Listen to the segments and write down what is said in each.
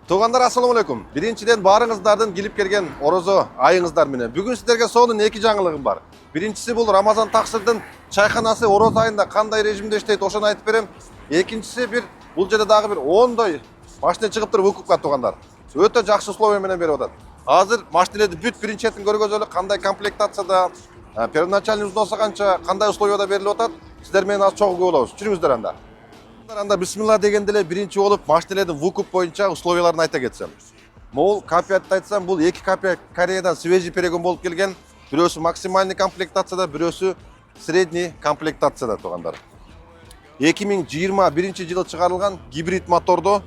Туугандар, ассаламу алейкум. Биринчиден баарыңыздардын келип келген орозо айыңыздар менен. Бүгүн сиздерге сонун эки жаңылыгым бар. Биринчиси бул Рамазан Таксырдын чайканасы ороз айында кандай режимде иштейт, ошону айтып берем. Экинчиси бул жерде дагы бир 10 машина чыгып туруп укупка туугандар. Өтө жакшы условия менен берип атат. Азыр машиналерди бүт биринчи четин көргөзөлү, кандай комплектацияда, первоначальный взносу канча, кандай условияда берилип атат. Сиздер менен аз чогуу болобуз. Жүрүңүздөр анда. Анда бисмилла дегенде эле биринчи болуп машиналердин выкуп боюнча условияларын айта кетсем. Могул копиятты айтсам, бул эки копия Кореядан свежий перегон болуп келген. Бирөөсү максимальный комплектацияда, бирөөсү средний комплектацияда туугандар. 2021 жылы чыгарылган гибрид мотордо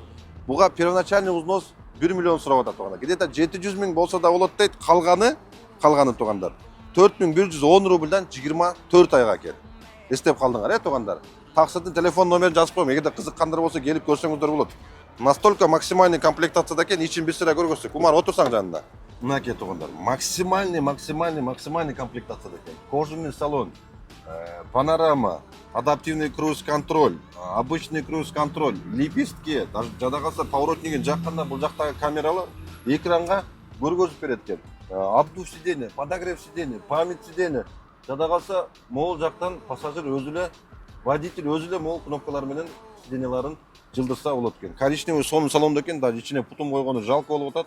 буга первоначальный взнос 1 миллион сурап атат туугандар. Где-то 700 миң болсо да болот дейт. Калганы туугандар 4110 рубльдан 24 айга экен. Эстеп калдыңар, туугандар. Таксырдын телефон номерин жазып коем. Эгерде кызыккандар болсо келип көрсөңүздөр болот. Настолько максимальный комплектацияда экен, ичин бир сыра көргөзсөк. Умар, отурсаң жанында. Мынакей туугандар. Максимальный комплектацияда экен. Кожаный салон, панорама, адаптивный круиз-контроль, обычный круиз-контроль, лепестки, даже жада калса поворотнигин жакканда бул жактагы камералар экранга көргөзүп берет экен. Обдув сиденье, подогрев сиденье, память сиденье. Жада калса могул жактан пассажир өзү эле, водитель өзү эле могул кнопкалар менен сиденьяларын жылдырса болот экен. Коричневый сонун салондо экен, даже ичине путун койгону жалко болуп атат.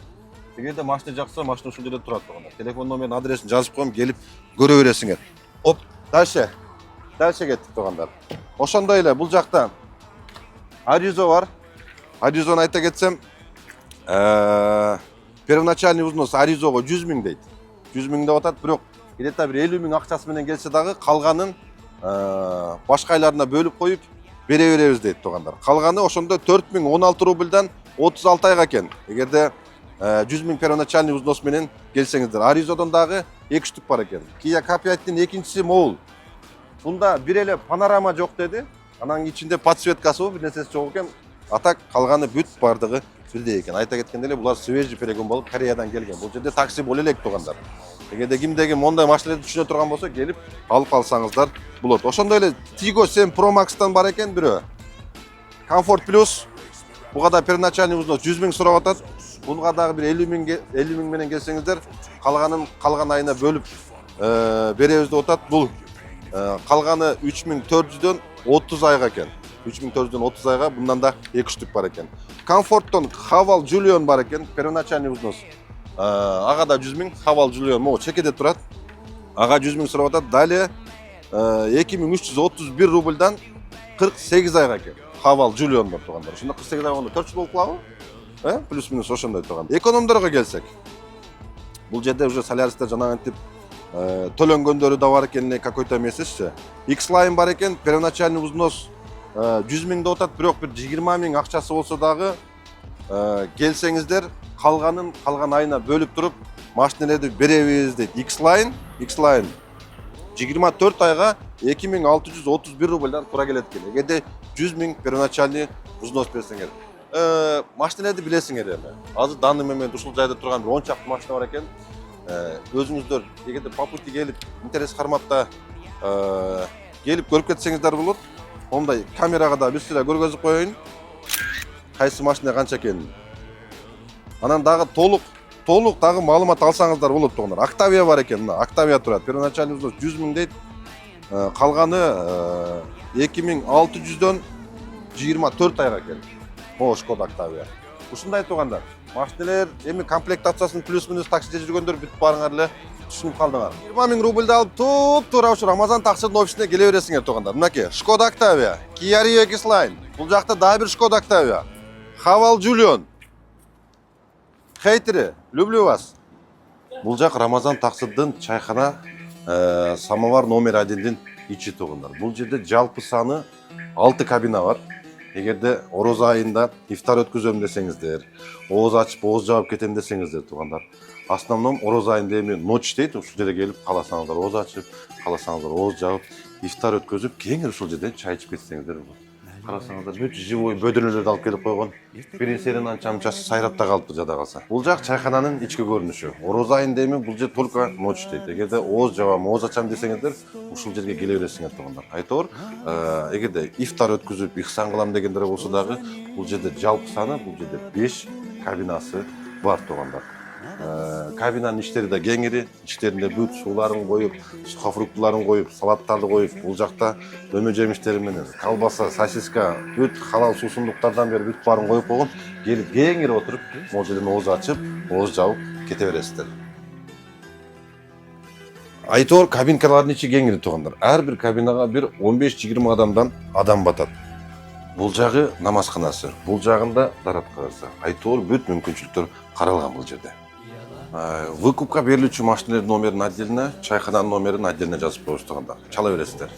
Эгерде машина жакса, машина ушул жерде турат туугандар. Телефон номерин, адресин жазып коем, келип көрө бересиңер. Оп, дальше кеттик туугандар. Ошондой эле бул жакта Аризо бар. Аризону айта кетсем, первоначальный взнос Аризого 100 миң дейт. 100 миң деп атат, бирок где-то бир 50 миң акчасы менен келсе дагы калганын башка айларына бөлүп коюп бере беребиз дейт туугандар. Калганы ошондо 4016 рубльдан 36 айга экен. Эгерде 100 миң первоначальный взнос менен келсеңиздер. Аризодон дагы 2 штук бар экен. Kia K5-тин экинчиси могул. Бунда бир эле панорама жок деди. Анан ичинде подсветкасы бир нерсеси жок экен. А так калганы бүт бардыгы бирдей экен. Айта кеткенде эле булар свежий перегон болуп Кореядан келген. Бул жерде такси боло элек туугандар. Эгерде кимдеги мондай машиналарды түшүнө турган болсо, келип алып калсаңыздар болот. Ошондой эле Tigo 7 Pro Max'тан бар экен бирөө. Comfort Plus. Буга да первоначальный взнос 100 миң сурап атат. Буга дагы бир 50 миң менен келсеңиздер, калган айына бөлүп беребиз деп атат. Бул калганы 3400дөн 30 айга экен. 3400дөн 30 айга bundan да 2 штук бар экен. Comfort'тон Haval Julion бар экен, первоначальный взнос. Ага да 100 миң, Haval Julion могу чекеде турат. Ага 100 миң сурап атат. Далее 2331 рубльдан 48 айга экен. Haval Julion бар туугандар. Ошондо 48 айга 4 жыл болуп калабы? Плюс-минус ошондой туугандар. Экономдорго келсек. Бул жерде уже соляристер жанагынтип төлөнгөндөрү да бар экен, какой-то месячче. X-Line бар экен, первоначальный взнос 100 миң деп атат, бирок бир 20 миң акчасы болсо дагы келсеңиздер, калган айына бөлүп туруп машиналарды беребиз дейт. X-Line 24 айга 2631 рубльдан тура келет экен. Эгерде 100 миң первоначальный взнос берсеңер. Машиналарды билесиңер эми. Азыр данный момент ушул жайда турган бир 10 чакты машина бар экен. Өзүңүздөр эгерде по пути келип, интерес кармапта келип көрүп кетсеңиздер болот. Ондай камерага да бир сыра көргөзүп коеюн. Кайсы машина канча экенин. Анан дагы толук дагы маалымат алсаңыздар болот туугандар. Octavia бар экен, мына Octavia турат. Первоначальный взнос 100 миң дейт. Калганы 2600дөн 24 айга экен. Могу Skoda Octavia. Ушундай туугандар. Машиналар эми комплектациясын плюс-минус таксиде жүргөндөр бүтүп барыңар эле түшүнүп калдыңар. 20 миң рубльды алып тура ушу Рамазан Таксырдын офисине келе бересиңер туугандар. Мынакей Skoda Octavia, Kia Rio X-Line. Бул жакта дагы бир Skoda Octavia. Haval Julion. Хейтери, люблю вас. Бул жак Рамазан Таксырдын чайкана самовар номер 1дин ичи туугандар. Бул жерде жалпы саны 6 кабина бар. Эгерде ороз айында ифтар өткөзөм десеңиздер, ооз ачып, ооз жаап кетем десеңиздер туугандар. Основном ороз айында эми ночь дейт, ушул жерге келип каласаңыздар ооз ачып, каласаңыздар ооз жаап, ифтар өткөзүп, кеңири ушул жерден чай ичип кетсеңиздер болот. Карасаңыздар бүт живой бөдөнөлөрдү алып келип койгон. Бирин серин анча-мынчасы сайрап да калыптыр жада калса. Бул жак чайкананын ички көрүнүшү. Ороз айында эми бул жер только ночь дейт. Эгерде ооз жабам, ооз ачам десеңиздер, ушул жерге келе бересиңер туугандар. Айтор, эгерде ифтар өткөзүп, ихсан кылам дегендер болсо дагы, бул жерде жалпы саны бул жерде 5 кабинасы бар тугандар. Кабинанын иштери да кеңири, ичтеринде бүт сууларын коюп, сухофруктыларын коюп, салаттарды коюп, бул жакта дөмө жемиштери менен колбаса, сосиска, бүт халал суусундуктардан бери бүт баарын коюп койгон. Келип кеңири отуруп, могул жерден ооз ачып, ооз жабып кете бересиздер. Айтор кабинкалардын ичи кеңири тугандар. Ар бир кабинага бир 15-20 адамдан адам батат. Бул жагы намазканасы, бул жагында даратканасы. Айтор бүт мүмкүнчүлүктөр каралган бул жерде. Выкупка берилүүчү машинелердин номерин отдельно, чайкананын номерин отдельно жазып коюштугандар. Чала бересиздер.